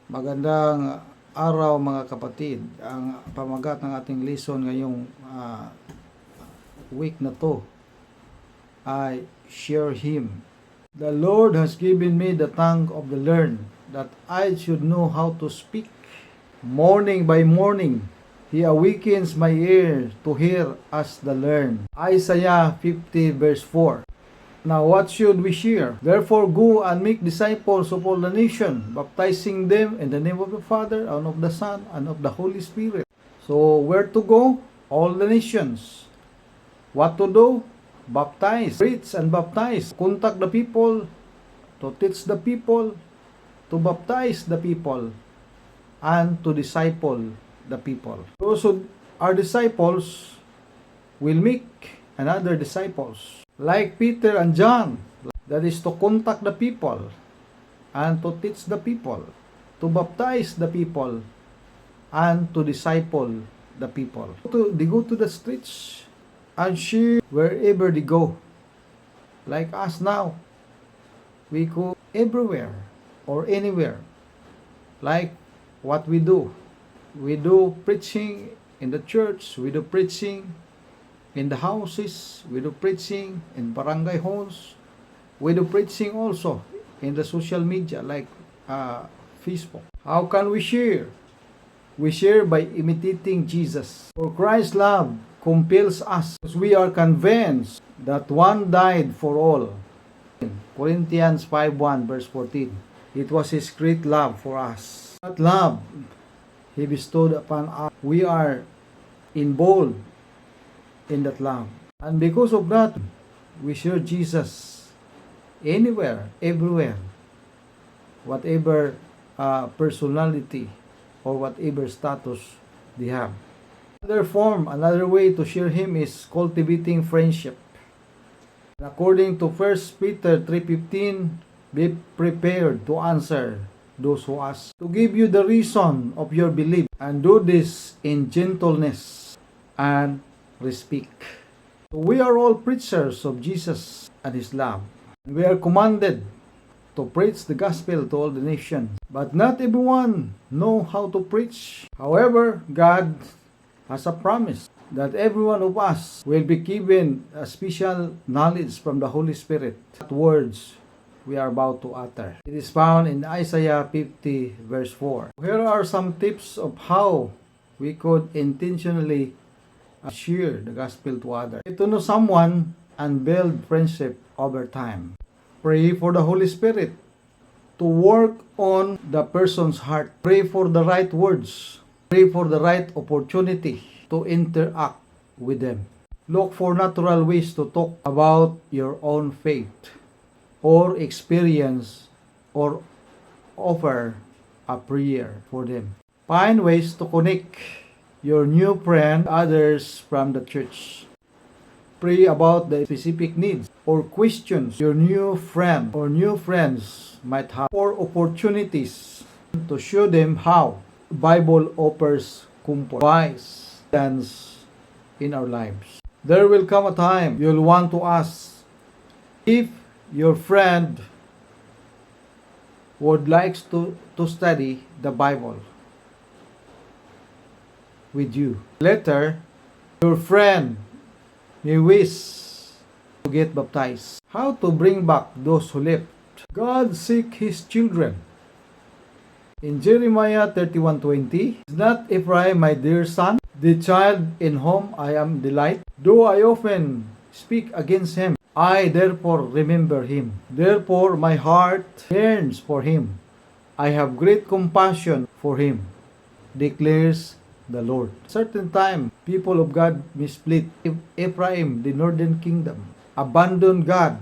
Magandang araw mga kapatid. Ang pamagat ng ating lesson ngayong week na to ay share Him. The Lord has given me the tongue of the learned, that I should know how to speak. Morning by morning, He awakens my ear to hear as the learned. Isaiah 50 verse 4. Now what should we share? Therefore go and make disciples of all the nation, baptizing them in the name of the Father, and of the Son, and of the Holy Spirit. So where to go? All the nations. What to do? Baptize, preach and baptize. Contact the people, to teach the people, to baptize the people, and to disciple the people. Those who are disciples will make another disciples. Like Peter and John, that is to contact the people and to teach the people, to baptize the people, and to disciple the people. They go to the streets and share wherever they go. Like us now, we go everywhere or anywhere. Like what we do. We do preaching in the church, we do preaching in the houses, we do preaching in barangay halls, we do preaching also in the social media like Facebook. How can we share? We share by imitating Jesus. For Christ's love compels us, because we are convinced that one died for all. Corinthians 5:1 verse 14. It was His great love for us. That love He bestowed upon us. We are involved in that love. And because of that, we share Jesus anywhere, everywhere. Whatever personality or whatever status they have. Another way to share Him is cultivating friendship. According to 1 Peter 3:15, be prepared to answer those who ask, to give you the reason of your belief, and do this in gentleness and respect. So we are all preachers of Jesus and His love. We are commanded to preach the gospel to all the nations. But not everyone know how to preach. However, God has a promise that every one of us will be given a special knowledge from the Holy Spirit. That words we are about to utter. It is found in Isaiah 50 verse 4. Here are some tips of how we could intentionally share the gospel to others. To know someone and build friendship over time. Pray for the Holy Spirit to work on the person's heart. Pray for the right words. Pray for the right opportunity to interact with them. Look for natural ways to talk about your own faith or experience, or offer a prayer for them. Find ways to connect your new friend, others from the church. Pray about the specific needs or questions your new friend or new friends might have, or opportunities to show them how the Bible offers comfort, advice, and in our lives. There will come a time you'll want to ask if your friend would like to study the Bible with you. Later, your friend may wish to get baptized. How to bring back those who left? God seek His children. In Jeremiah 31:20, is not Ephraim my dear son, the child in whom I am delight? Though I often speak against him, I therefore remember him. Therefore my heart yearns for him. I have great compassion for him, declares the Lord. Certain time, people of God missplit. Ephraim, the northern kingdom, abandoned God